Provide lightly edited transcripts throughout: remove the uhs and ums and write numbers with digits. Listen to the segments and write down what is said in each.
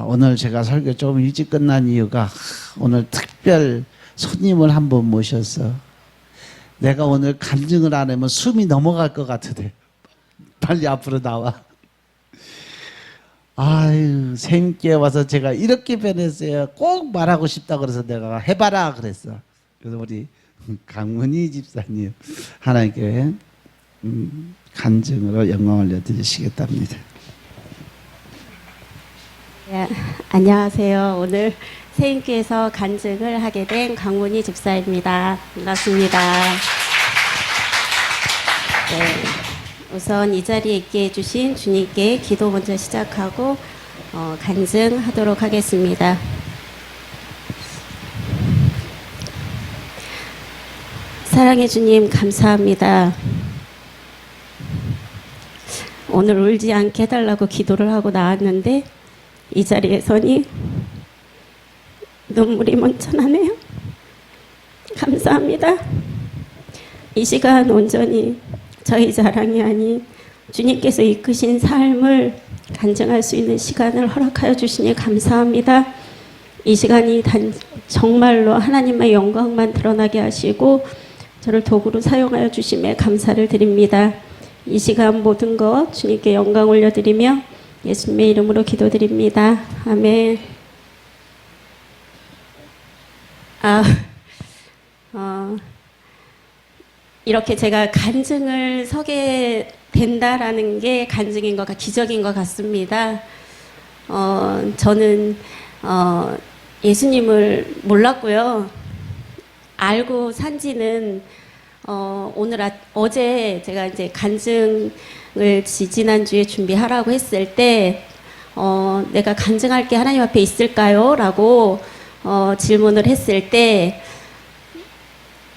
오늘 제가 설교 조금 일찍 끝난 이유가 오늘 특별 손님을 한 분 모셔서 내가 오늘 간증을 안 하면 숨이 넘어갈 것 같으대. 빨리 앞으로 나와. 아유, 생께 와서 제가 이렇게 변했어요. 꼭 말하고 싶다 그래서 내가 해봐라 그랬어. 그래서 우리 강문희 집사님 하나님께 간증으로 영광 올려드리시겠답니다. 네, 안녕하세요. 오늘 세인교에서 간증을 하게 된 강문희 집사입니다. 반갑습니다. 네, 우선 이 자리에 있게 해주신 주님께 기도 먼저 시작하고 간증하도록 하겠습니다. 사랑해 주님 감사합니다. 오늘 울지 않게 해달라고 기도를 하고 나왔는데 이 자리에 서니 눈물이 먼저 나네요. 감사합니다. 이 시간 온전히 저희 자랑이 아닌 주님께서 이끄신 삶을 간증할 수 있는 시간을 허락하여 주시니 감사합니다. 이 시간이 정말로 하나님의 영광만 드러나게 하시고 저를 도구로 사용하여 주심에 감사를 드립니다. 이 시간 모든 것 주님께 영광 올려드리며 예수님의 이름으로 기도드립니다. 아멘. 이렇게 제가 간증을 서게 된다라는 게 간증인 것 기적인 것 같습니다. 저는 예수님을 몰랐고요. 알고 산지는 어제 제가 이제 간증을 지난주에 준비하라고 했을 때 내가 간증할 게 하나님 앞에 있을까요? 라고 질문을 했을 때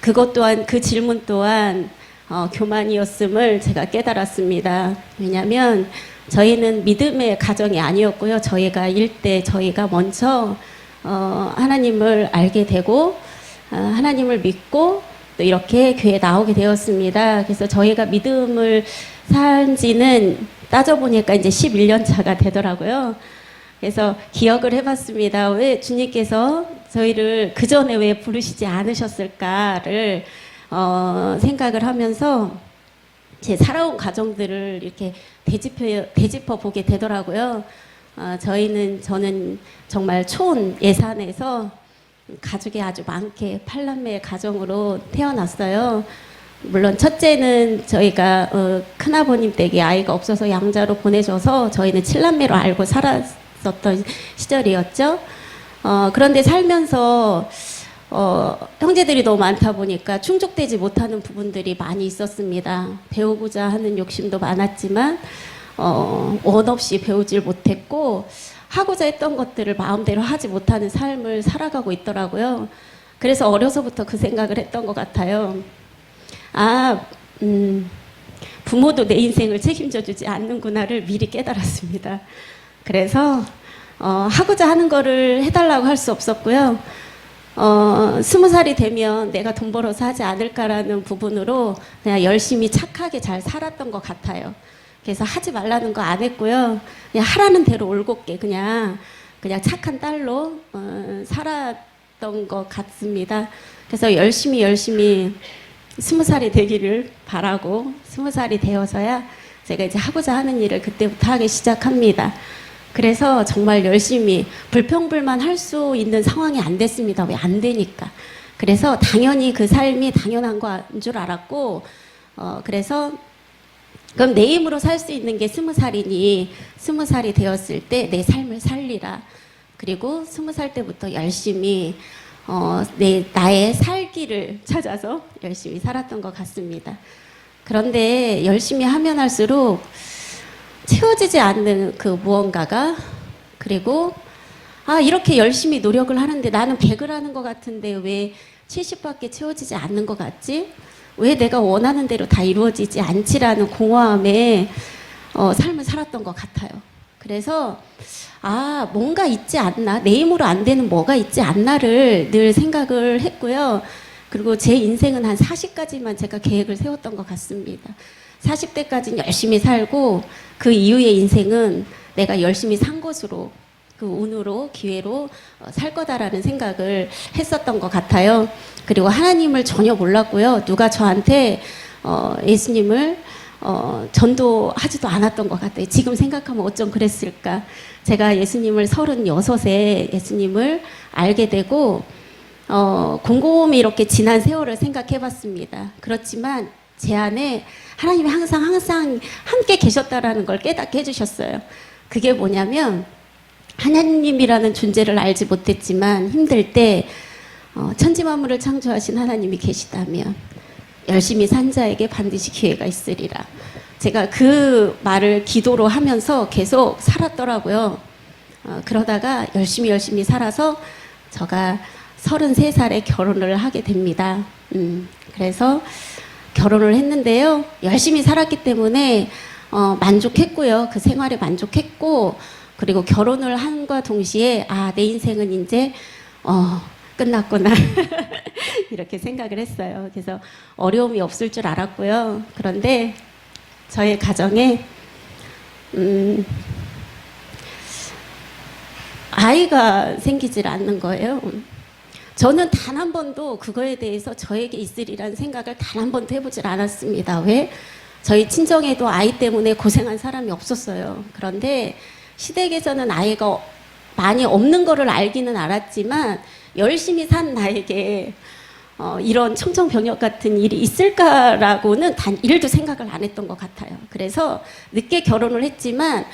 그것 또한 그 질문 또한 교만이었음을 제가 깨달았습니다. 왜냐하면 저희는 믿음의 가정이 아니었고요. 저희가 먼저 하나님을 알게 되고 하나님을 믿고 또 이렇게 교회에 나오게 되었습니다. 그래서 저희가 믿음을 산 지는 따져보니까 이제 11년 차가 되더라고요. 그래서 기억을 해봤습니다. 왜 주님께서 저희를 그 전에 왜 부르시지 않으셨을까를 생각을 하면서 제 살아온 가정들을 이렇게 되짚어 보게 되더라고요. 저는 정말 촌 예산에서 가족이 아주 많게 8남매 가정으로 태어났어요. 물론 첫째는 저희가 큰아버님 댁에 아이가 없어서 양자로 보내줘서 저희는 7남매로 알고 살았었던 시절이었죠. 그런데 살면서 형제들이 너무 많다 보니까 충족되지 못하는 부분들이 많이 있었습니다. 배우고자 하는 욕심도 많았지만 원 없이 배우질 못했고 하고자 했던 것들을 마음대로 하지 못하는 삶을 살아가고 있더라고요. 그래서 어려서부터 그 생각을 했던 것 같아요. 부모도 내 인생을 책임져 주지 않는구나를 미리 깨달았습니다. 그래서 하고자 하는 거를 해달라고 할 수 없었고요. 20살이 되면 내가 돈 벌어서 하지 않을까라는 부분으로 그냥 열심히 착하게 잘 살았던 것 같아요. 그래서 하지 말라는 거 안 했고요. 그냥 하라는 대로 올곧게 그냥 착한 딸로 살았던 것 같습니다. 그래서 열심히 20살이 되기를 바라고 20살이 되어서야 제가 이제 하고자 하는 일을 그때부터 하기 시작합니다. 그래서 정말 열심히 불평불만 할 수 있는 상황이 안 됐습니다. 왜 안 되니까. 그래서 당연히 그 삶이 당연한 건 줄 알았고 그래서 그럼 내 힘으로 살 수 있는 게 20살이니 20살이 되었을 때 내 삶을 살리라. 그리고 20살 때부터 열심히 나의 살기를 찾아서 열심히 살았던 것 같습니다. 그런데 열심히 하면 할수록 채워지지 않는 그 무언가가 그리고 이렇게 열심히 노력을 하는데 나는 100을 하는 것 같은데 왜 70밖에 채워지지 않는 것 같지? 왜 내가 원하는 대로 다 이루어지지 않지라는 공허함에 삶을 살았던 것 같아요. 그래서 뭔가 있지 않나? 내 힘으로 안 되는 뭐가 있지 않나를 늘 생각을 했고요. 그리고 제 인생은 한 40까지만 제가 계획을 세웠던 것 같습니다. 40대까지는 열심히 살고 그 이후의 인생은 내가 열심히 산 것으로 그 운으로 기회로 살 거다라는 생각을 했었던 것 같아요. 그리고 하나님을 전혀 몰랐고요. 누가 저한테 예수님을 전도하지도 않았던 것 같아요. 지금 생각하면 어쩜 그랬을까. 제가 예수님을 36에 예수님을 알게 되고 곰곰이 이렇게 지난 세월을 생각해 봤습니다. 그렇지만 제 안에 하나님이 항상 함께 계셨다라는 걸 깨닫게 해주셨어요. 그게 뭐냐면 하나님이라는 존재를 알지 못했지만 힘들 때 천지 만물을 창조하신 하나님이 계시다면 열심히 산 자에게 반드시 기회가 있으리라. 제가 그 말을 기도로 하면서 계속 살았더라고요. 그러다가 열심히 살아서 제가 33살에 결혼을 하게 됩니다. 그래서 결혼을 했는데요. 열심히 살았기 때문에 만족했고요. 그 생활에 만족했고, 그리고 결혼을 한과 동시에 내 인생은 이제 끝났구나 이렇게 생각을 했어요. 그래서 어려움이 없을 줄 알았고요. 그런데 저의 가정에 아이가 생기질 않는 거예요. 저는 단 한 번도 그거에 대해서 저에게 있으리라는 생각을 단 한 번도 해보질 않았습니다. 왜? 저희 친정에도 아이 때문에 고생한 사람이 없었어요. 그런데 시댁에서는 아이가 많이 없는 거를 알기는 알았지만 열심히 산 나에게 이런 청정병역 같은 일이 있을까라고는 단 1도 생각을 안 했던 것 같아요. 그래서 늦게 결혼을 했지만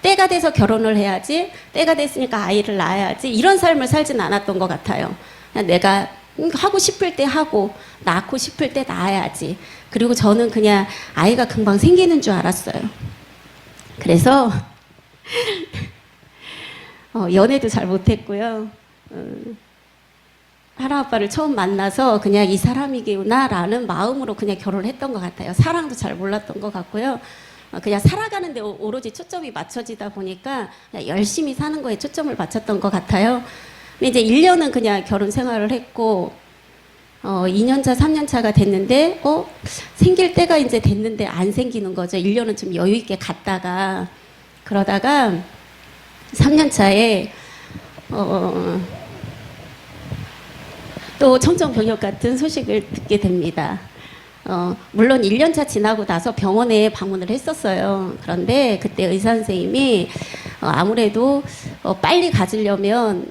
때가 돼서 결혼을 해야지, 때가 됐으니까 아이를 낳아야지, 이런 삶을 살진 않았던 것 같아요. 그냥 내가 하고 싶을 때 하고 낳고 싶을 때 낳아야지. 그리고 저는 그냥 아이가 금방 생기는 줄 알았어요. 그래서 연애도 잘 못했고요. 하나아빠를 처음 만나서 그냥 이 사람이구나 라는 마음으로 그냥 결혼을 했던 것 같아요. 사랑도 잘 몰랐던 것 같고요. 그냥 살아가는데 오로지 초점이 맞춰지다 보니까 그냥 열심히 사는 거에 초점을 맞췄던 것 같아요. 근데 이제 1년은 그냥 결혼 생활을 했고 2년차, 3년차가 됐는데 생길 때가 이제 됐는데 안 생기는 거죠. 1년은 좀 여유 있게 갔다가 그러다가 3년차에 또 청정병역 같은 소식을 듣게 됩니다. 물론 1년차 지나고 나서 병원에 방문을 했었어요. 그런데 그때 의사 선생님이 아무래도 빨리 가지려면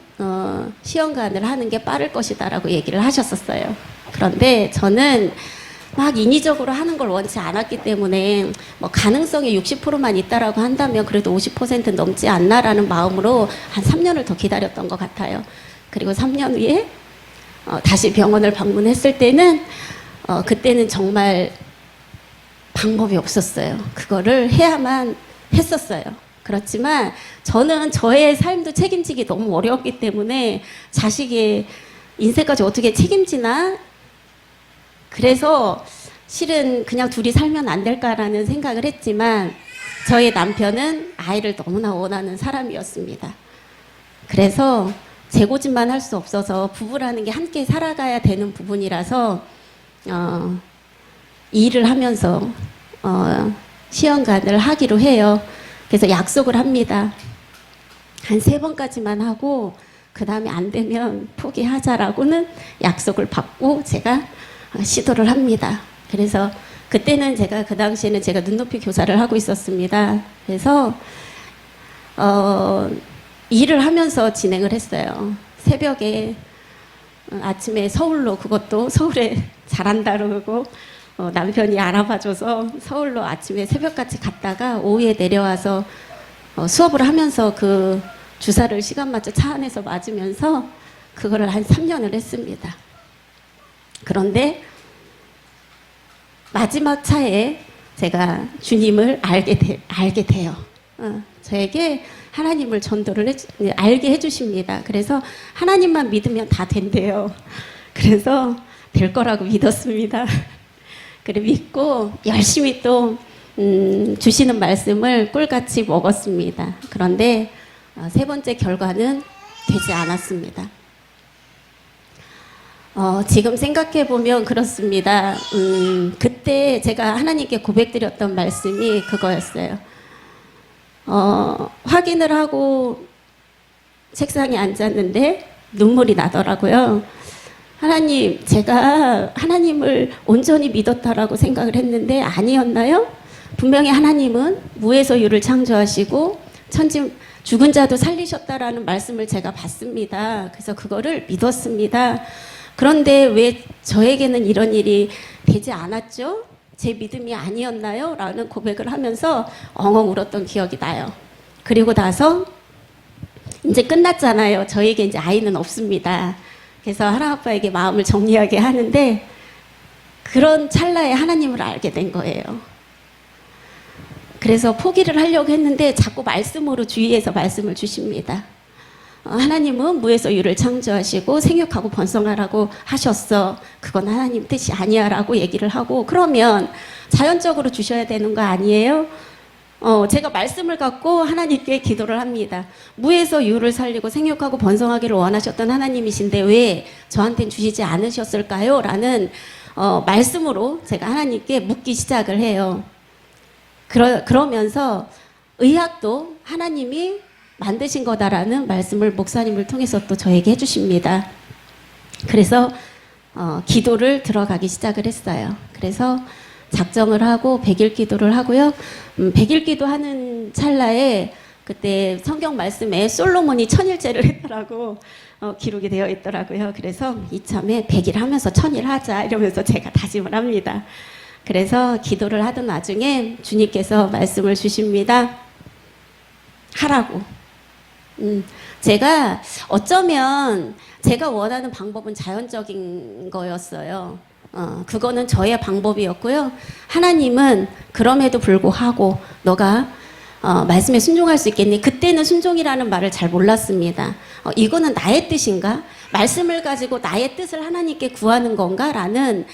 시험관을 하는 게 빠를 것이다라고 얘기를 하셨었어요. 그런데 저는 막 인위적으로 하는 걸 원치 않았기 때문에 가능성이 60%만 있다라고 한다면 그래도 50% 넘지 않나라는 마음으로 한 3년을 더 기다렸던 것 같아요. 그리고 3년 후에 다시 병원을 방문했을 때는 그때는 정말 방법이 없었어요. 그거를 해야만 했었어요. 그렇지만 저는 저의 삶도 책임지기 너무 어려웠기 때문에 자식의 인생까지 어떻게 책임지나? 그래서 실은 그냥 둘이 살면 안 될까라는 생각을 했지만 저의 남편은 아이를 너무나 원하는 사람이었습니다. 그래서 재고집만 할 수 없어서 부부라는 게 함께 살아가야 되는 부분이라서 일을 하면서 시험관을 하기로 해요. 그래서 약속을 합니다. 한 3번까지만 하고 그 다음에 안 되면 포기하자라고는 약속을 받고 제가 시도를 합니다. 그래서 그때는 제가 그 당시에는 제가 눈높이 교사를 하고 있었습니다. 그래서 일을 하면서 진행을 했어요. 새벽에 아침에 서울로, 그것도 서울에 잘한다 그러고 남편이 알아봐줘서 서울로 아침에 새벽같이 갔다가 오후에 내려와서 수업을 하면서 그 주사를 시간 맞춰 차 안에서 맞으면서 그거를 한 3년을 했습니다. 그런데 마지막 차에 제가 주님을 알게 돼요. 저에게 하나님을 전도를 알게 해주십니다. 그래서 하나님만 믿으면 다 된대요. 그래서 될 거라고 믿었습니다. 그래 믿고 열심히 또 주시는 말씀을 꿀같이 먹었습니다. 그런데 3번째 결과는 되지 않았습니다. 지금 생각해 보면 그렇습니다. 그때 제가 하나님께 고백드렸던 말씀이 그거였어요. 확인을 하고 책상에 앉았는데 눈물이 나더라고요. 하나님, 제가 하나님을 온전히 믿었다라고 생각을 했는데 아니었나요? 분명히 하나님은 무에서 유를 창조하시고 죽은 자도 살리셨다라는 말씀을 제가 봤습니다. 그래서 그거를 믿었습니다. 그런데 왜 저에게는 이런 일이 되지 않았죠? 제 믿음이 아니었나요? 라는 고백을 하면서 엉엉 울었던 기억이 나요. 그리고 나서 이제 끝났잖아요. 저에게 이제 아이는 없습니다. 그래서 하나님 아빠에게 마음을 정리하게 하는데 그런 찰나에 하나님을 알게 된 거예요. 그래서 포기를 하려고 했는데 자꾸 말씀으로 주위에서 말씀을 주십니다. 하나님은 무에서 유를 창조하시고 생육하고 번성하라고 하셨어. 그건 하나님 뜻이 아니야 라고 얘기를 하고 그러면 자연적으로 주셔야 되는 거 아니에요? 제가 말씀을 갖고 하나님께 기도를 합니다. 무에서 유를 살리고 생육하고 번성하기를 원하셨던 하나님이신데 왜 저한테는 주시지 않으셨을까요? 라는 말씀으로 제가 하나님께 묻기 시작을 해요. 그러면서 의학도 하나님이 만드신 거다라는 말씀을 목사님을 통해서 또 저에게 해주십니다. 그래서 기도를 들어가기 시작을 했어요. 그래서 작정을 하고 100일 기도를 하고요. 100일 기도하는 찰나에 그때 성경 말씀에 솔로몬이 1000일째를 했더라고 기록이 되어 있더라고요. 그래서 이참에 100일 하면서 1000일 하자 이러면서 제가 다짐을 합니다. 그래서 기도를 하던 와중에 주님께서 말씀을 주십니다. 하라고. 제가 어쩌면 제가 원하는 방법은 자연적인 거였어요. 그거는 저의 방법이었고요. 하나님은 그럼에도 불구하고 너가 말씀에 순종할 수 있겠니? 그때는 순종이라는 말을 잘 몰랐습니다. 이거는 나의 뜻인가? 말씀을 가지고 나의 뜻을 하나님께 구하는 건가? 라는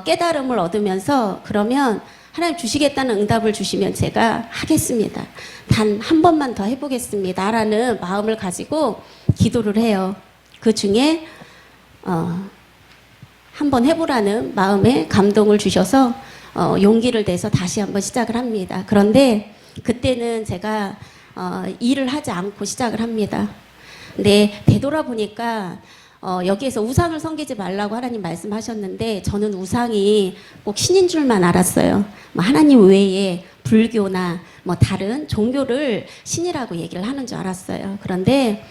깨달음을 얻으면서 그러면 하나님 주시겠다는 응답을 주시면 제가 하겠습니다. 단 한 번만 더 해보겠습니다. 라는 마음을 가지고 기도를 해요. 그 중에 한번 해보라는 마음에 감동을 주셔서 용기를 내서 다시 한번 시작을 합니다. 그런데 그때는 제가 일을 하지 않고 시작을 합니다. 근데 되돌아보니까 여기에서 우상을 섬기지 말라고 하나님 말씀하셨는데 저는 우상이 꼭 신인 줄만 알았어요. 뭐 하나님 외에 불교나 뭐 다른 종교를 신이라고 얘기를 하는 줄 알았어요. 그런데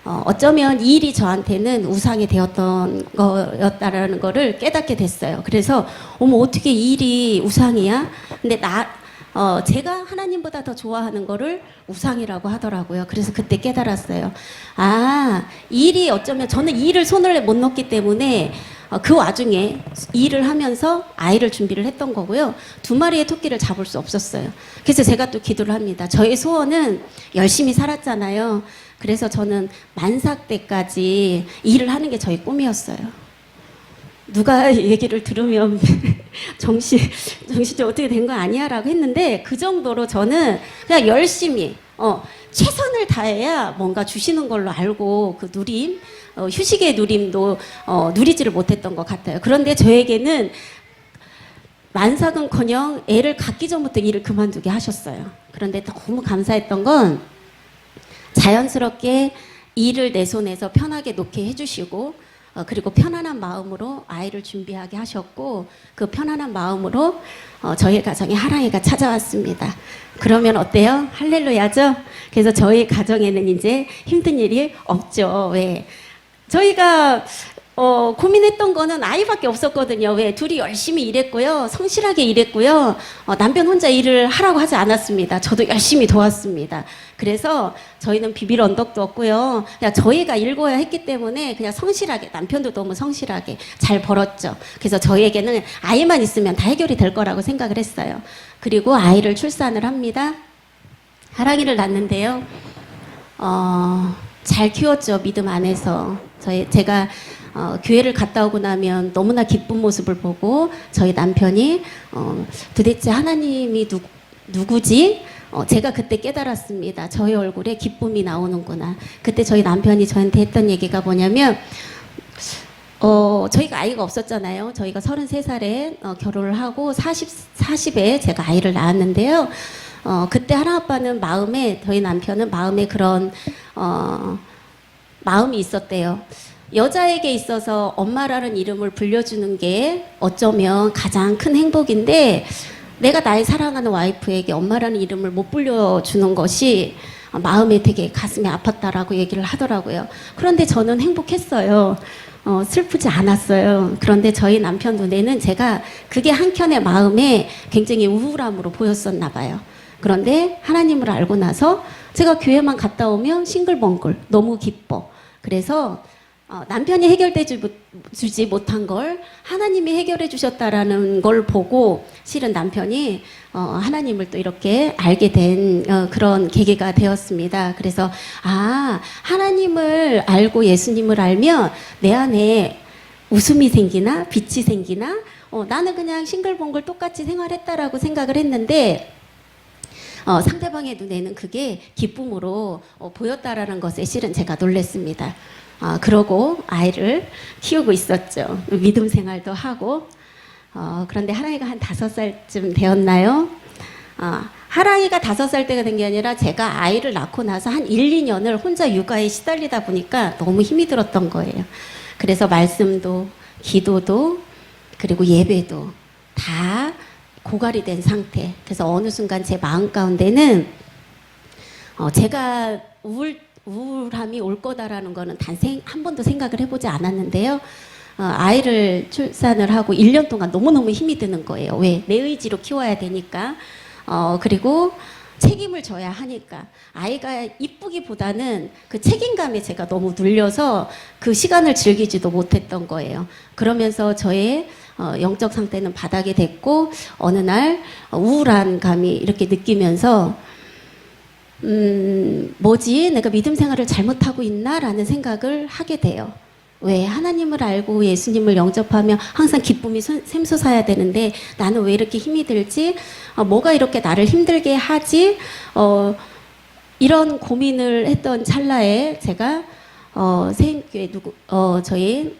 어쩌면 이 일이 저한테는 우상이 되었던 거였다라는 거를 깨닫게 됐어요. 그래서 어머 어떻게 이 일이 우상이야? 근데 제가 하나님보다 더 좋아하는 거를 우상이라고 하더라고요. 그래서 그때 깨달았어요. 이 일이 어쩌면 저는 이 일을 손을 못 놓기 때문에 그 와중에 일을 하면서 아이를 준비를 했던 거고요. 2마리의 토끼를 잡을 수 없었어요. 그래서 제가 또 기도를 합니다. 저의 소원은 열심히 살았잖아요. 그래서 저는 만삭 때까지 일을 하는 게 저희 꿈이었어요. 누가 얘기를 들으면 정신이 어떻게 된 거 아니야 라고 했는데 그 정도로 저는 그냥 열심히 최선을 다해야 뭔가 주시는 걸로 알고 그 누림, 휴식의 누림도 누리지를 못했던 것 같아요. 그런데 저에게는 만삭은커녕 애를 갖기 전부터 일을 그만두게 하셨어요. 그런데 너무 감사했던 건 자연스럽게 일을 내 손에서 편하게 놓게 해주시고 그리고 편안한 마음으로 아이를 준비하게 하셨고 그 편안한 마음으로 저희 가정에 하랑이가 찾아왔습니다. 그러면 어때요? 할렐루야죠? 그래서 저희 가정에는 이제 힘든 일이 없죠. 왜? 저희가 고민했던 거는 아이밖에 없었거든요. 왜? 둘이 열심히 일했고요. 성실하게 일했고요. 남편 혼자 일을 하라고 하지 않았습니다. 저도 열심히 도왔습니다. 그래서 저희는 비빌 언덕도 없고요. 그냥 저희가 일궈야 했기 때문에 그냥 성실하게, 남편도 너무 성실하게 잘 벌었죠. 그래서 저희에게는 아이만 있으면 다 해결이 될 거라고 생각을 했어요. 그리고 아이를 출산을 합니다. 하랑이를 낳는데요. 잘 키웠죠. 믿음 안에서. 제가 교회를 갔다 오고 나면 너무나 기쁜 모습을 보고 저희 남편이 도대체 하나님이 누구지? 제가 그때 깨달았습니다. 저희 얼굴에 기쁨이 나오는구나. 그때 저희 남편이 저한테 했던 얘기가 뭐냐면 저희가 아이가 없었잖아요. 저희가 33살에 결혼을 하고 40에 제가 아이를 낳았는데요. 그때 하나아빠는 마음에, 저희 남편은 마음에 그런 마음이 있었대요. 여자에게 있어서 엄마라는 이름을 불려주는 게 어쩌면 가장 큰 행복인데, 내가 나의 사랑하는 와이프에게 엄마라는 이름을 못 불려주는 것이 마음에 되게 가슴이 아팠다라고 얘기를 하더라고요. 그런데 저는 행복했어요. 슬프지 않았어요. 그런데 저희 남편 눈에는 제가 그게 한켠의 마음에 굉장히 우울함으로 보였었나 봐요. 그런데 하나님을 알고 나서 제가 교회만 갔다 오면 싱글벙글 너무 기뻐. 그래서 남편이 해결돼 주지 못한 걸 하나님이 해결해 주셨다라는 걸 보고 실은 남편이 하나님을 또 이렇게 알게 된 그런 계기가 되었습니다. 그래서 하나님을 알고 예수님을 알면 내 안에 웃음이 생기나 빛이 생기나 나는 그냥 싱글벙글 똑같이 생활했다라고 생각을 했는데 상대방의 눈에는 그게 기쁨으로 보였다라는 것에 실은 제가 놀랐습니다. 그러고 아이를 키우고 있었죠. 믿음 생활도 하고. 그런데 하랑이가 한 5살쯤 되었나요? 하랑이가 5살 때가 된 게 아니라 제가 아이를 낳고 나서 한 1, 2년을 혼자 육아에 시달리다 보니까 너무 힘이 들었던 거예요. 그래서 말씀도, 기도도, 그리고 예배도 다 고갈이 된 상태. 그래서 어느 순간 제 마음 가운데는 제가 우울함이 올 거다라는 거는 한 번도 생각을 해보지 않았는데요. 아이를 출산을 하고 1년 동안 너무너무 힘이 드는 거예요. 왜? 내 의지로 키워야 되니까. 그리고 책임을 져야 하니까. 아이가 이쁘기보다는 그 책임감에 제가 너무 눌려서 그 시간을 즐기지도 못했던 거예요. 그러면서 저의 영적 상태는 바닥이 됐고 어느 날 우울한 감이 이렇게 느끼면서 뭐지? 내가 믿음 생활을 잘못하고 있나? 라는 생각을 하게 돼요. 왜? 하나님을 알고 예수님을 영접하면 항상 기쁨이 샘솟아야 되는데 나는 왜 이렇게 힘이 들지? 뭐가 이렇게 나를 힘들게 하지? 이런 고민을 했던 찰나에 제가 세인교회 저희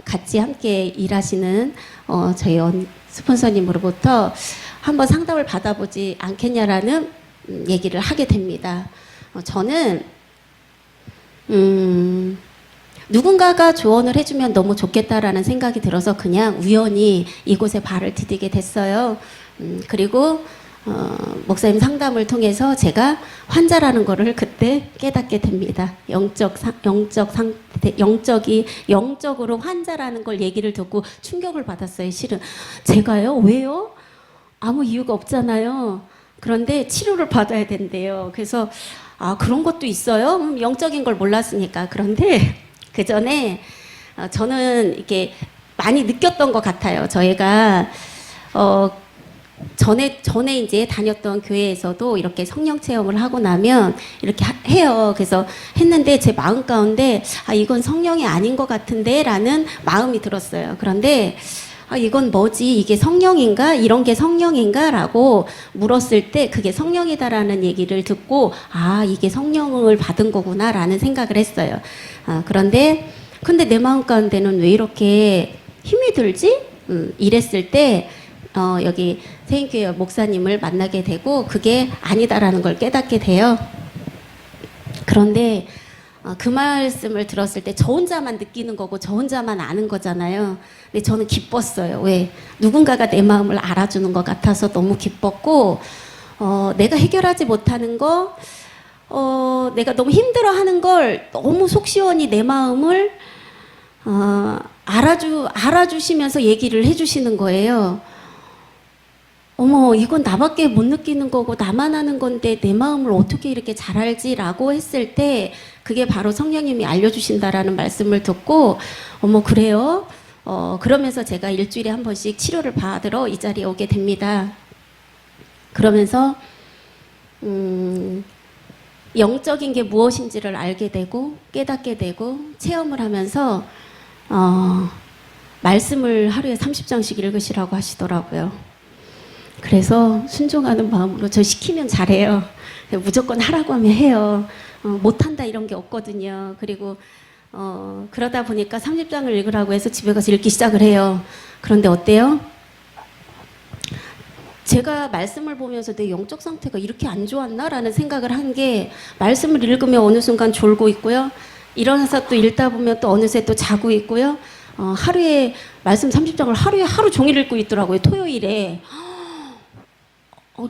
같이 함께 일하시는 저희 스폰서님으로부터 한번 상담을 받아보지 않겠냐라는 얘기를 하게 됩니다. 저는 누군가가 조언을 해주면 너무 좋겠다라는 생각이 들어서 그냥 우연히 이곳에 발을 디디게 됐어요. 그리고 목사님 상담을 통해서 제가 환자라는 거를 그때 깨닫게 됩니다. 영적으로 환자라는 걸 얘기를 듣고 충격을 받았어요. 실은 제가요? 왜요? 아무 이유가 없잖아요. 그런데 치료를 받아야 된대요. 그래서 그런 것도 있어요? 영적인 걸 몰랐으니까. 그런데 그 전에 저는 이렇게 많이 느꼈던 것 같아요. 저희가 전에 이제 다녔던 교회에서도 이렇게 성령 체험을 하고 나면 이렇게 해요. 그래서 했는데 제 마음 가운데 이건 성령이 아닌 것 같은데 라는 마음이 들었어요. 그런데 이건 뭐지? 이게 성령인가? 이런 게 성령인가? 라고 물었을 때 그게 성령이다라는 얘기를 듣고 이게 성령을 받은 거구나 라는 생각을 했어요. 그런데 근데 내 마음 가운데는 왜 이렇게 힘이 들지? 이랬을 때 여기 세인교회 목사님을 만나게 되고 그게 아니다라는 걸 깨닫게 돼요. 그런데 그 말씀을 들었을 때 저 혼자만 느끼는 거고 저 혼자만 아는 거잖아요. 근데 저는 기뻤어요. 왜? 누군가가 내 마음을 알아주는 것 같아서 너무 기뻤고 내가 해결하지 못하는 거 내가 너무 힘들어하는 걸 너무 속 시원히 내 마음을 알아주시면서 얘기를 해주시는 거예요. 어머, 이건 나밖에 못 느끼는 거고 나만 하는 건데 내 마음을 어떻게 이렇게 잘 알지라고 했을 때 그게 바로 성령님이 알려주신다라는 말씀을 듣고 어머 그래요? 그러면서 제가 일주일에 한 번씩 치료를 받으러 이 자리에 오게 됩니다. 그러면서 영적인 게 무엇인지를 알게 되고 깨닫게 되고 체험을 하면서 말씀을 하루에 30장씩 읽으시라고 하시더라고요. 그래서 순종하는 마음으로 저 시키면 잘해요. 무조건 하라고 하면 해요. 못한다 이런 게 없거든요. 그리고 그러다 보니까 30장을 읽으라고 해서 집에 가서 읽기 시작을 해요. 그런데 어때요? 제가 말씀을 보면서 내 영적 상태가 이렇게 안 좋았나라는 생각을 한 게 말씀을 읽으면 어느 순간 졸고 있고요. 일어나서 또 읽다 보면 또 어느새 또 자고 있고요. 하루에 말씀 30장을 하루에 하루 종일 읽고 있더라고요. 토요일에.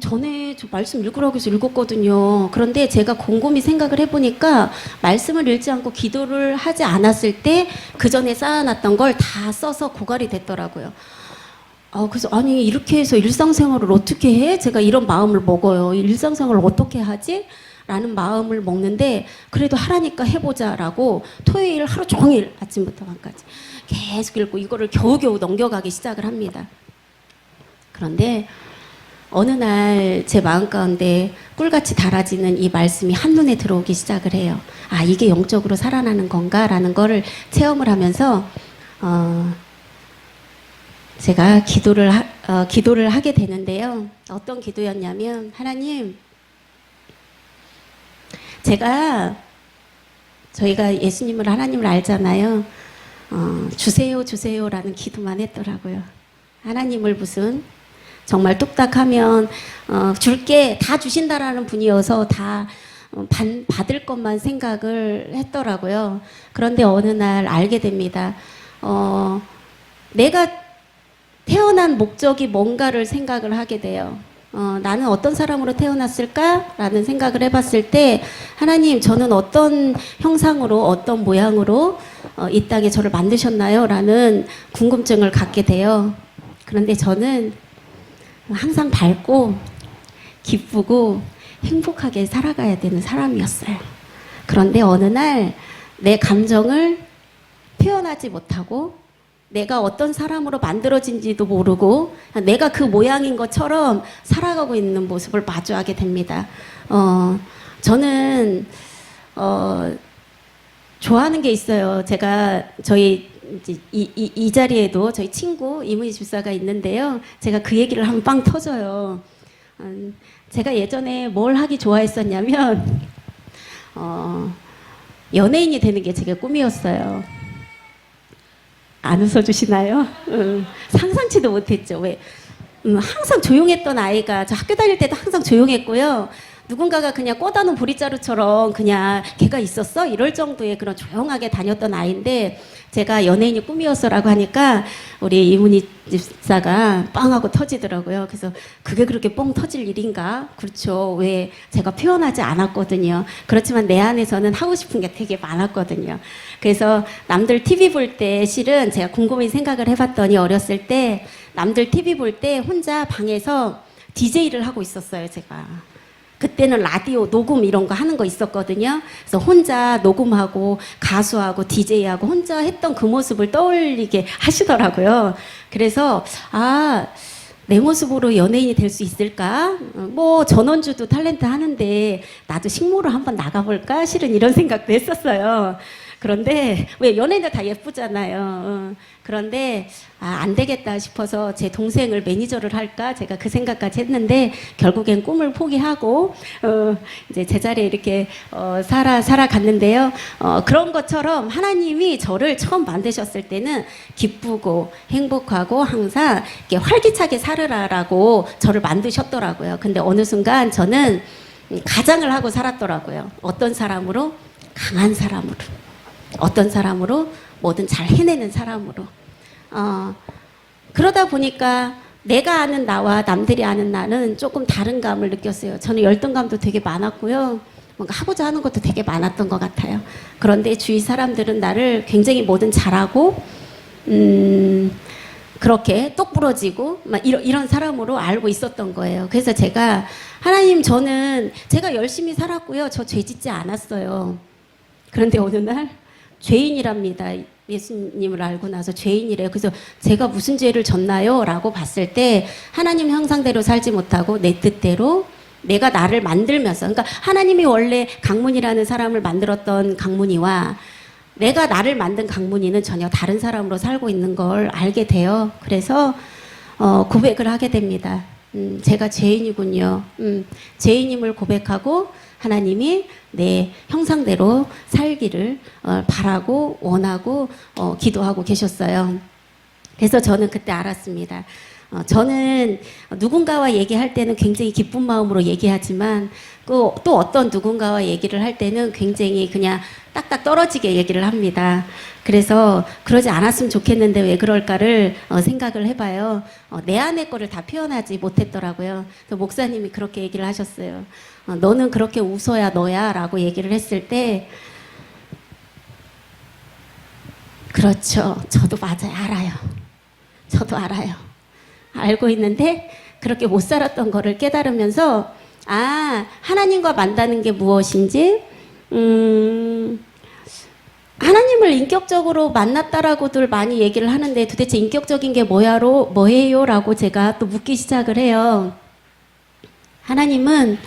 전에 저 말씀 읽으라고 해서 읽었거든요. 그런데 제가 곰곰이 생각을 해보니까 말씀을 읽지 않고 기도를 하지 않았을 때 그 전에 쌓아놨던 걸 다 써서 고갈이 됐더라고요. 그래서 아니 이렇게 해서 일상생활을 어떻게 해? 제가 이런 마음을 먹어요. 일상생활을 어떻게 하지? 라는 마음을 먹는데 그래도 하라니까 해보자라고 토요일 하루 종일 아침부터 밤까지 계속 읽고 이거를 겨우겨우 넘겨가기 시작을 합니다. 그런데 어느 날 제 마음 가운데 꿀같이 달아지는 이 말씀이 한눈에 들어오기 시작을 해요. 아, 이게 영적으로 살아나는 건가라는 거를 체험을 하면서 제가 기도를 하게 되는데요. 어떤 기도였냐면, 하나님, 저희가 예수님을, 하나님을 알잖아요. 주세요, 주세요라는 기도만 했더라고요. 하나님을 무슨 정말 뚝딱하면 줄게 다 주신다라는 분이어서 다 받을 것만 생각을 했더라고요. 그런데 어느 날 알게 됩니다. 내가 태어난 목적이 뭔가를 생각을 하게 돼요. 나는 어떤 사람으로 태어났을까라는 생각을 해봤을 때 하나님 저는 어떤 형상으로 어떤 모양으로 이 땅에 저를 만드셨나요? 라는 궁금증을 갖게 돼요. 그런데 저는 항상 밝고 기쁘고 행복하게 살아가야 되는 사람이었어요. 그런데 어느 날 내 감정을 표현하지 못하고 내가 어떤 사람으로 만들어진지도 모르고 내가 그 모양인 것처럼 살아가고 있는 모습을 마주하게 됩니다. 저는 좋아하는 게 있어요. 제가 저희 이 자리에도 저희 친구 이문희 집사가 있는데요. 제가 그 얘기를 하면 빵 터져요. 제가 예전에 뭘 하기 좋아했었냐면 연예인이 되는 게 제 꿈이었어요. 안 웃어주시나요? 상상치도 못했죠. 왜? 항상 조용했던 아이가, 저 학교 다닐 때도 항상 조용했고요. 누군가가 그냥 꽂아놓은 보리자루처럼 그냥 걔가 있었어? 이럴 정도의 그런 조용하게 다녔던 아이인데 제가 연예인이 꿈이었어라고 하니까 우리 이문희 집사가 빵 하고 터지더라고요. 그래서 그게 그렇게 뻥 터질 일인가? 그렇죠. 왜 제가 표현하지 않았거든요. 그렇지만 내 안에서는 하고 싶은 게 되게 많았거든요. 그래서 남들 TV 볼 때 실은 제가 곰곰이 생각을 해봤더니 어렸을 때 남들 TV 볼 때 혼자 방에서 DJ를 하고 있었어요, 제가. 그때는 라디오 녹음 이런 거 하는 거 있었거든요. 그래서 혼자 녹음하고 가수하고 DJ하고 혼자 했던 그 모습을 떠올리게 하시더라고요. 그래서 내 모습으로 연예인이 될 수 있을까? 뭐 전원주도 탤런트 하는데 나도 식모로 한번 나가볼까? 실은 이런 생각도 했었어요. 그런데 왜 연예인들 다 예쁘잖아요. 그런데 안 되겠다 싶어서 제 동생을 매니저를 할까 제가 그 생각까지 했는데 결국엔 꿈을 포기하고 이제 제자리에 이렇게 살아갔는데요. 그런 것처럼 하나님이 저를 처음 만드셨을 때는 기쁘고 행복하고 항상 이렇게 활기차게 살으라라고 저를 만드셨더라고요. 근데 어느 순간 저는 가장을 하고 살았더라고요. 어떤 사람으로? 강한 사람으로. 어떤 사람으로? 뭐든 잘 해내는 사람으로. 그러다 보니까 내가 아는 나와 남들이 아는 나는 조금 다른 감을 느꼈어요. 저는 열등감도 되게 많았고요. 뭔가 하고자 하는 것도 되게 많았던 것 같아요. 그런데 주위 사람들은 나를 굉장히 뭐든 잘하고 그렇게 똑부러지고 막 이런 사람으로 알고 있었던 거예요. 그래서 제가 하나님 저는 제가 열심히 살았고요. 저 죄 짓지 않았어요. 그런데 어느 날 죄인이랍니다. 예수님을 알고 나서 죄인이래요. 그래서 제가 무슨 죄를 졌나요? 라고 봤을 때 하나님 형상대로 살지 못하고 내 뜻대로 내가 나를 만들면서 그러니까 하나님이 원래 강문이라는 사람을 만들었던 강문이와 내가 나를 만든 강문이는 전혀 다른 사람으로 살고 있는 걸 알게 돼요. 그래서 고백을 하게 됩니다. 제가 죄인이군요. 죄인임을 고백하고 하나님이 내 형상대로 살기를 바라고 원하고 기도하고 계셨어요. 그래서 저는 그때 알았습니다. 저는 누군가와 얘기할 때는 굉장히 기쁜 마음으로 얘기하지만 또 어떤 누군가와 얘기를 할 때는 굉장히 그냥 딱딱 떨어지게 얘기를 합니다. 그래서 그러지 않았으면 좋겠는데 왜 그럴까를 생각을 해봐요. 내 안의 거를 다 표현하지 못했더라고요. 그래서 목사님이 그렇게 얘기를 하셨어요. 너는 그렇게 웃어야 너야 라고 얘기를 했을 때 그렇죠. 저도 맞아요. 알아요. 저도 알아요. 알고 있는데 그렇게 못 살았던 거를 깨달으면서 하나님과 만나는 게 무엇인지 하나님을 인격적으로 만났다라고들 많이 얘기를 하는데 도대체 인격적인 게 뭐예요? 라고 제가 또 묻기 시작을 해요. 하나님은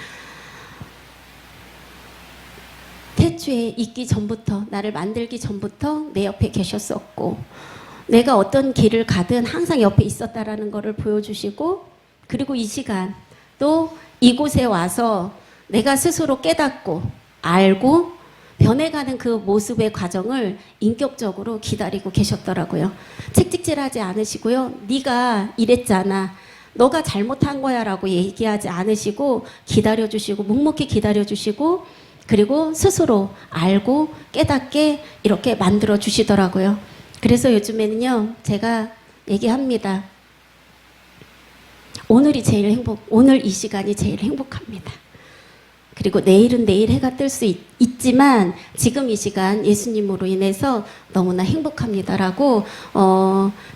태초에 있기 전부터 나를 만들기 전부터 내 옆에 계셨었고 내가 어떤 길을 가든 항상 옆에 있었다라는 것을 보여주시고 그리고 이 시간 또 이곳에 와서 내가 스스로 깨닫고 알고 변해가는 그 모습의 과정을 인격적으로 기다리고 계셨더라고요. 책찍질하지 않으시고요. 네가 이랬잖아. 너가 잘못한 거야 라고 얘기하지 않으시고 기다려주시고 묵묵히 기다려주시고 그리고 스스로 알고 깨닫게 이렇게 만들어 주시더라고요. 그래서 요즘에는요, 제가 얘기합니다. 오늘 이 시간이 제일 행복합니다. 그리고 내일은 내일 해가 뜰 수 있지만 지금 이 시간 예수님으로 인해서 너무나 행복합니다라고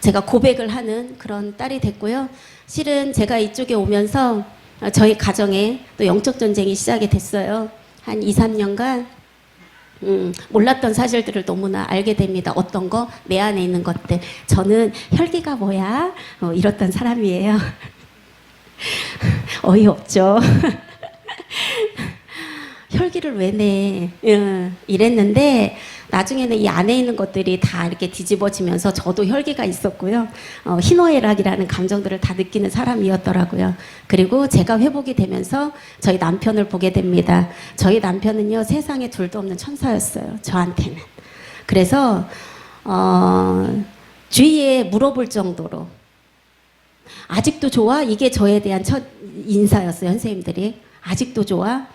제가 고백을 하는 그런 딸이 됐고요. 실은 제가 이쪽에 오면서 저희 가정에 또 영적 전쟁이 시작이 됐어요. 한 2, 3년간 몰랐던 사실들을 너무나 알게 됩니다. 어떤 거? 내 안에 있는 것들. 저는 혈기가 뭐야? 이랬던 사람이에요. 어이없죠. 혈기를 왜 내? 이랬는데 나중에는 이 안에 있는 것들이 다 이렇게 뒤집어지면서 저도 혈기가 있었고요. 희노애락이라는 감정들을 다 느끼는 사람이었더라고요. 그리고 제가 회복이 되면서 저희 남편을 보게 됩니다. 저희 남편은요, 세상에 둘도 없는 천사였어요. 저한테는. 그래서 주위에 물어볼 정도로 아직도 좋아? 이게 저에 대한 첫 인사였어요. 선생님들이. 아직도 좋아?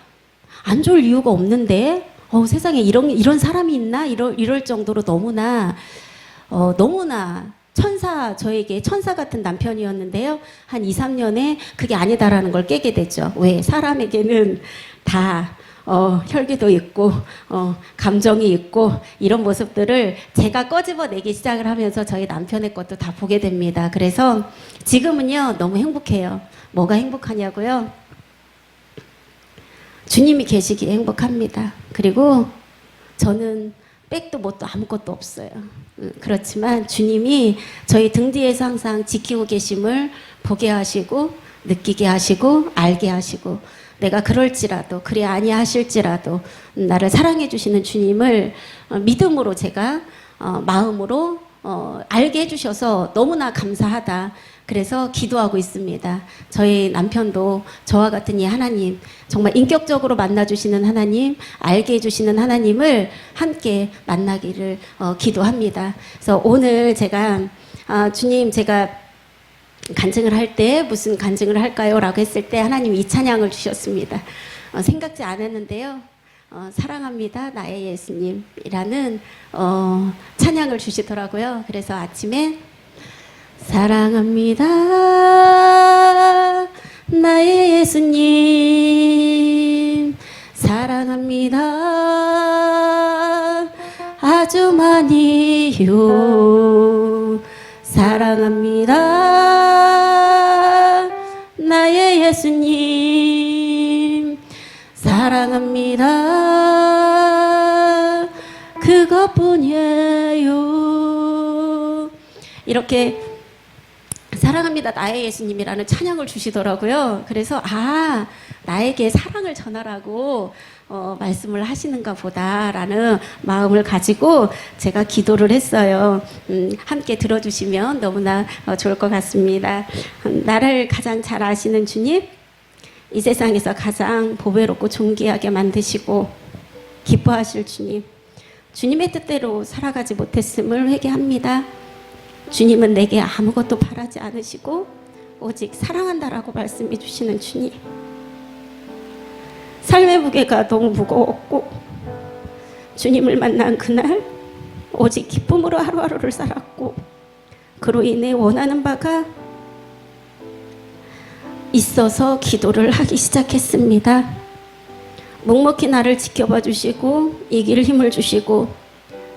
안 좋을 이유가 없는데 세상에 이런 사람이 있나? 이럴 정도로 너무나 저에게 천사 같은 남편이었는데요. 한 2, 3년에 그게 아니다라는 걸 깨게 되죠. 왜? 사람에게는 다 혈기도 있고 감정이 있고 이런 모습들을 제가 꺼집어내기 시작을 하면서 저희 남편의 것도 다 보게 됩니다. 그래서 지금은요 너무 행복해요. 뭐가 행복하냐고요? 주님이 계시기에 행복합니다. 그리고 저는 백도 뭣도 아무것도 없어요. 그렇지만 주님이 저희 등 뒤에서 항상 지키고 계심을 보게 하시고 느끼게 하시고 알게 하시고 내가 그럴지라도 그리 아니하실지라도 나를 사랑해 주시는 주님을 믿음으로 제가 마음으로 알게 해주셔서 너무나 감사하다. 그래서 기도하고 있습니다. 저희 남편도 저와 같은 이 하나님, 정말 인격적으로 만나주시는 하나님, 알게 해주시는 하나님을 함께 만나기를 기도합니다. 그래서 오늘 제가 주님 제가 간증을 할 때 무슨 간증을 할까요? 라고 했을 때 하나님 이 찬양을 주셨습니다. 생각지 않았는데요. 사랑합니다 나의 예수님이라는 찬양을 주시더라고요. 그래서 아침에 사랑합니다 나의 예수님 사랑합니다 아주 많이요 사랑합니다 나의 예수님 사랑합니다 그것뿐이에요. 이렇게 사랑합니다 나의 예수님이라는 찬양을 주시더라고요. 그래서 나에게 사랑을 전하라고 말씀을 하시는가 보다라는 마음을 가지고 제가 기도를 했어요. 함께 들어주시면 너무나 좋을 것 같습니다. 나를 가장 잘 아시는 주님, 이 세상에서 가장 보배롭고 존귀하게 만드시고 기뻐하실 주님, 주님의 뜻대로 살아가지 못했음을 회개합니다. 주님은 내게 아무것도 바라지 않으시고 오직 사랑한다라고 말씀해 주시는 주님. 삶의 무게가 너무 무거웠고 주님을 만난 그날 오직 기쁨으로 하루하루를 살았고 그로 인해 원하는 바가 있어서 기도를 하기 시작했습니다. 묵묵히 나를 지켜봐 주시고 이길 힘을 주시고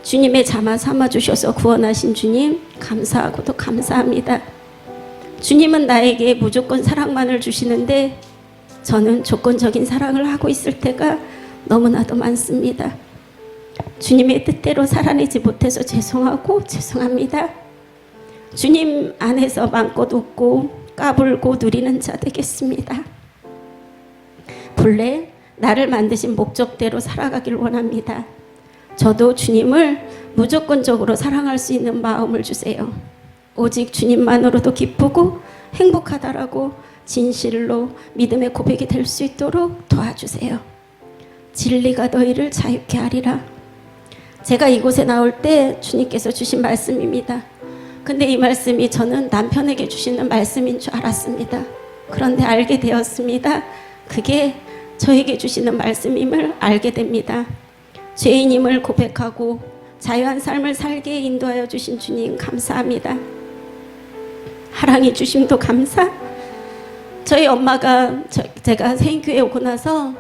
주님의 자마 삼아 주셔서 구원하신 주님 감사하고도 감사합니다. 주님은 나에게 무조건 사랑만을 주시는데 저는 조건적인 사랑을 하고 있을 때가 너무나도 많습니다. 주님의 뜻대로 살아내지 못해서 죄송하고 죄송합니다. 주님 안에서 마음껏 웃고 까불고 누리는 자 되겠습니다. 본래 나를 만드신 목적대로 살아가길 원합니다. 저도 주님을 무조건적으로 사랑할 수 있는 마음을 주세요. 오직 주님만으로도 기쁘고 행복하다라고 진실로 믿음의 고백이 될 수 있도록 도와주세요. 진리가 너희를 자유케 하리라. 제가 이곳에 나올 때 주님께서 주신 말씀입니다. 근데 이 말씀이 저는 남편에게 주시는 말씀인 줄 알았습니다. 그런데 알게 되었습니다. 그게 저에게 주시는 말씀임을 알게 됩니다. 죄인임을 고백하고 자유한 삶을 살게 인도하여 주신 주님 감사합니다. 하랑이 주심도 감사. 저희 엄마가 제가 생교에 오고 나서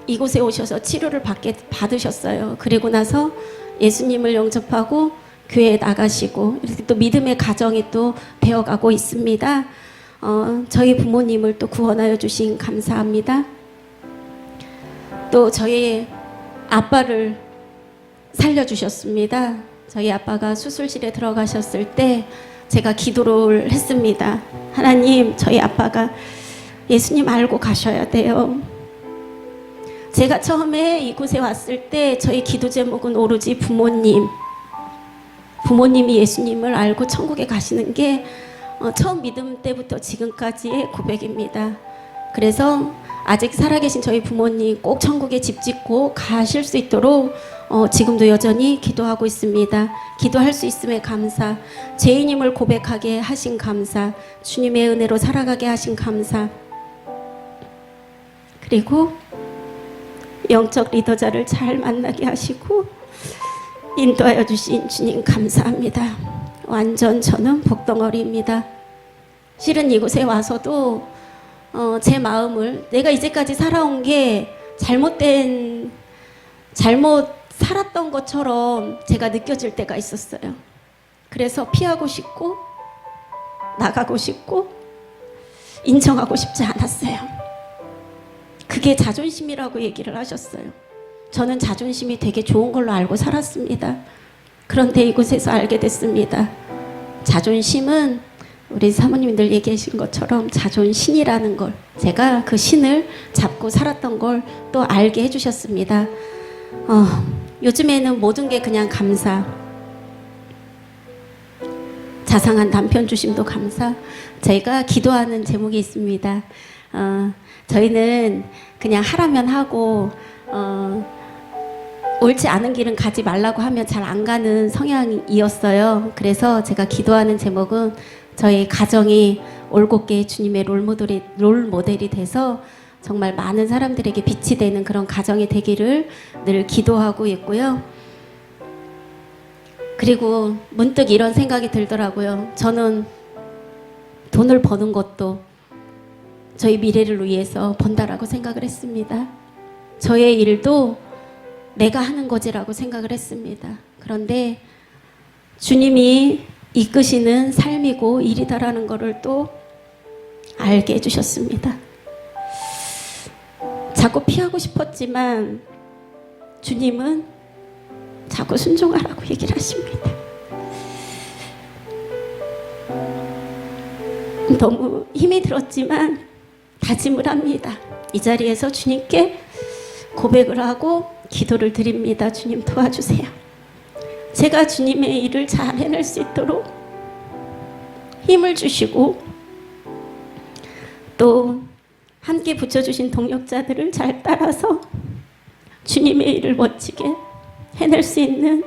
이곳에 오셔서 치료를 받으셨어요. 그리고 나서 예수님을 영접하고 교회에 나가시고 이렇게 또 믿음의 가정이 또 되어가고 있습니다. 저희 부모님을 또 구원하여 주신 감사합니다. 또 저희 아빠를 살려주셨습니다. 저희 아빠가 수술실에 들어가셨을 때 제가 기도를 했습니다. 하나님, 저희 아빠가 예수님 알고 가셔야 돼요. 제가 처음에 이곳에 왔을 때 저희 기도 제목은 오로지 부모님이 예수님을 알고 천국에 가시는 게 처음 믿음 때부터 지금까지의 고백입니다. 그래서 아직 살아계신 저희 부모님 꼭 천국에 집 짓고 가실 수 있도록 지금도 여전히 기도하고 있습니다. 기도할 수 있음에 감사, 죄인임을 고백하게 하신 감사, 주님의 은혜로 살아가게 하신 감사, 그리고 영적 리더자를 잘 만나게 하시고 인도하여 주신 주님 감사합니다. 완전 저는 복덩어리입니다. 실은 이곳에 와서도 제 마음을 내가 이제까지 살아온 게 잘못 살았던 것처럼 제가 느껴질 때가 있었어요. 그래서 피하고 싶고 나가고 싶고 인정하고 싶지 않았어요. 그게 자존심이라고 얘기를 하셨어요. 저는 자존심이 되게 좋은 걸로 알고 살았습니다. 그런데 이곳에서 알게 됐습니다. 자존심은 우리 사모님들 얘기하신 것처럼 자존신이라는 걸, 제가 그 신을 잡고 살았던 걸 또 알게 해주셨습니다. 요즘에는 모든 게 그냥 감사, 자상한 남편 주심도 감사. 저희가 기도하는 제목이 있습니다. 저희는 그냥 하라면 하고 옳지 않은 길은 가지 말라고 하면 잘 안 가는 성향이었어요. 그래서 제가 기도하는 제목은 저희 가정이 올곧게 주님의 롤모델이 돼서 정말 많은 사람들에게 빛이 되는 그런 가정이 되기를 늘 기도하고 있고요. 그리고 문득 이런 생각이 들더라고요. 저는 돈을 버는 것도 저희 미래를 위해서 번다라고 생각을 했습니다. 저의 일도 내가 하는 거지라고 생각을 했습니다. 그런데 주님이 이끄시는 삶이고 일이다라는 것을 또 알게 해주셨습니다. 자꾸 피하고 싶었지만 주님은 자꾸 순종하라고 얘기를 하십니다. 너무 힘이 들었지만 다짐을 합니다. 이 자리에서 주님께 고백을 하고 기도를 드립니다. 주님 도와주세요. 제가 주님의 일을 잘 해낼 수 있도록 힘을 주시고 또 함께 붙여주신 동역자들을 잘 따라서 주님의 일을 멋지게 해낼 수 있는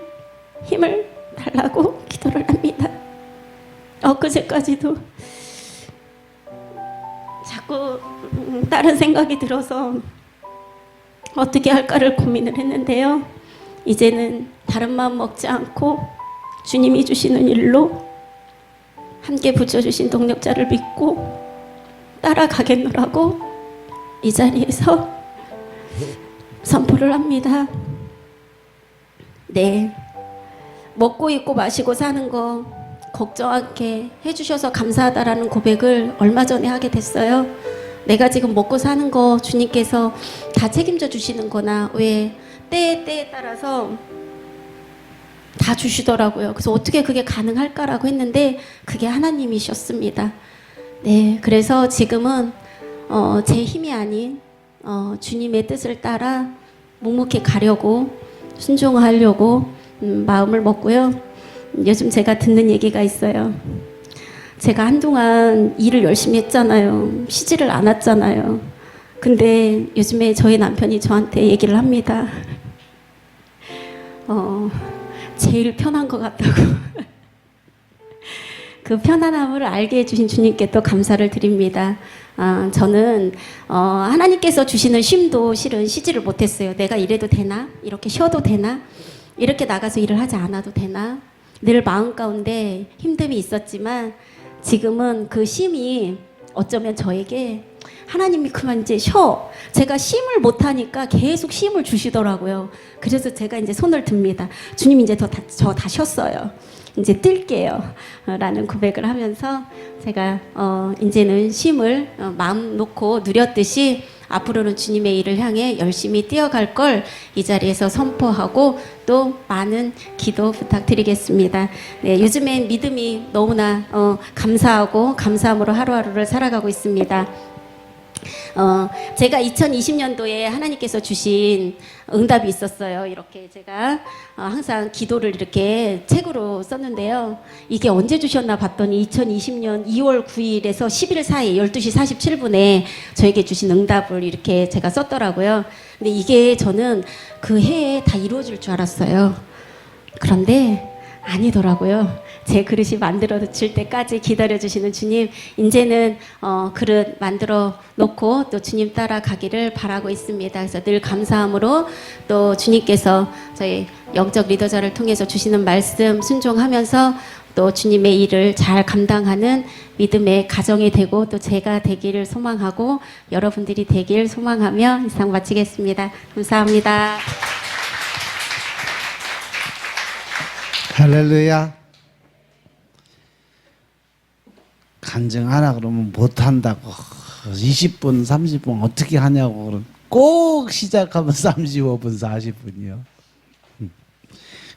힘을 달라고 기도를 합니다. 엊그제까지도 자꾸 다른 생각이 들어서 어떻게 할까를 고민을 했는데요. 이제는 다른 마음 먹지 않고 주님이 주시는 일로 함께 붙여주신 동력자를 믿고 따라가겠노라고 이 자리에서 선포를 합니다. 네, 먹고 입고 마시고 사는 거 걱정하게 해주셔서 감사하다라는 고백을 얼마 전에 하게 됐어요. 내가 지금 먹고 사는 거 주님께서 다 책임져 주시는 거나 왜 때에 따라서 다 주시더라고요. 그래서 어떻게 그게 가능할까라고 했는데 그게 하나님이셨습니다. 네, 그래서 지금은 제 힘이 아닌 주님의 뜻을 따라 묵묵히 가려고 순종하려고 마음을 먹고요. 요즘 제가 듣는 얘기가 있어요. 제가 한동안 일을 열심히 했잖아요. 쉬지를 않았잖아요. 근데 요즘에 저희 남편이 저한테 얘기를 합니다. 제일 편한 것 같다고. 그 편안함을 알게 해주신 주님께 또 감사를 드립니다. 저는 하나님께서 주시는 쉼도 실은 쉬지를 못했어요. 내가 이래도 되나? 이렇게 쉬어도 되나? 이렇게 나가서 일을 하지 않아도 되나? 늘 마음 가운데 힘듦이 있었지만 지금은 그 쉼이 어쩌면 저에게 하나님이 그만 이제 쉬어. 제가 쉼을 못하니까 계속 쉼을 주시더라고요. 그래서 제가 이제 손을 듭니다. 주님 이제 저 다 쉬었어요. 이제 뛸게요. 라는 고백을 하면서 제가 이제는 쉼을 마음 놓고 누렸듯이 앞으로는 주님의 일을 향해 열심히 뛰어갈 걸 이 자리에서 선포하고 또 많은 기도 부탁드리겠습니다. 네, 요즘엔 믿음이 너무나 감사하고 감사함으로 하루하루를 살아가고 있습니다. 제가 2020년도에 하나님께서 주신 응답이 있었어요. 이렇게 제가 항상 기도를 이렇게 책으로 썼는데요. 이게 언제 주셨나 봤더니 2020년 2월 9일에서 11일 사이 12시 47분에 저에게 주신 응답을 이렇게 제가 썼더라고요. 근데 이게 저는 그 해에 다 이루어질 줄 알았어요. 그런데 아니더라고요. 제 그릇이 만들어질 때까지 기다려주시는 주님, 이제는 그릇 만들어 놓고 또 주님 따라가기를 바라고 있습니다. 그래서 늘 감사함으로 또 주님께서 저희 영적 리더자를 통해서 주시는 말씀 순종하면서 또 주님의 일을 잘 감당하는 믿음의 가정이 되고 또 제가 되기를 소망하고 여러분들이 되길 소망하며 이상 마치겠습니다. 감사합니다. 할렐루야. 간증하라 그러면 못한다고 20분 30분 어떻게 하냐고 그러면 꼭 시작하면 35분 40분이요.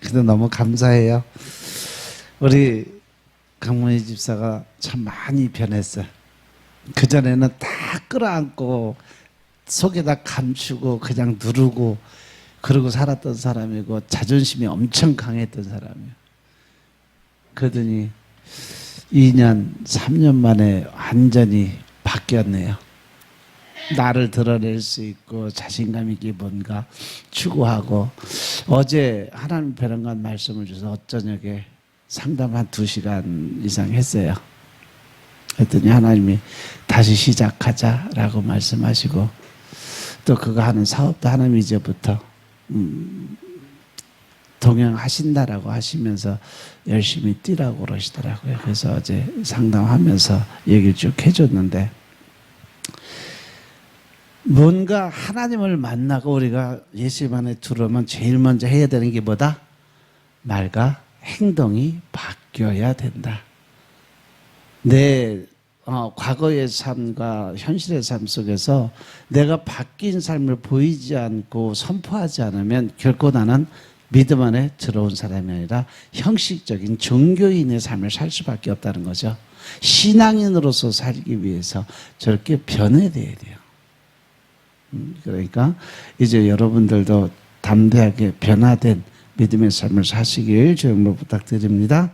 근데 너무 감사해요. 우리 강문희 집사가 참 많이 변했어요. 그전에는 다 끌어안고 속에다 감추고 그냥 누르고 그러고 살았던 사람이고 자존심이 엄청 강했던 사람이에요. 그러더니 2년, 3년 만에 완전히 바뀌었네요. 나를 드러낼 수 있고 자신감 있게 뭔가 추구하고 어제 하나님 배령관 말씀을 주셔서 어저녁에 상담 한 2시간 이상 했어요. 그랬더니 하나님이 다시 시작하자라고 말씀하시고 또 그거 하는 사업도 하나님 이제부터 동행하신다라고 하시면서 열심히 뛰라고 그러시더라고요. 그래서 어제 상담하면서 얘기를 쭉 해줬는데 뭔가 하나님을 만나고 우리가 예수님 안에 들어오면 제일 먼저 해야 되는 게 뭐다? 말과 행동이 바뀌어야 된다. 내 과거의 삶과 현실의 삶 속에서 내가 바뀐 삶을 보이지 않고 선포하지 않으면 결코 나는 믿음 안에 들어온 사람이 아니라 형식적인 종교인의 삶을 살 수밖에 없다는 거죠. 신앙인으로서 살기 위해서 저렇게 변해야 돼요. 그러니까 이제 여러분들도 담대하게 변화된 믿음의 삶을 사시길 주님으로 부탁드립니다.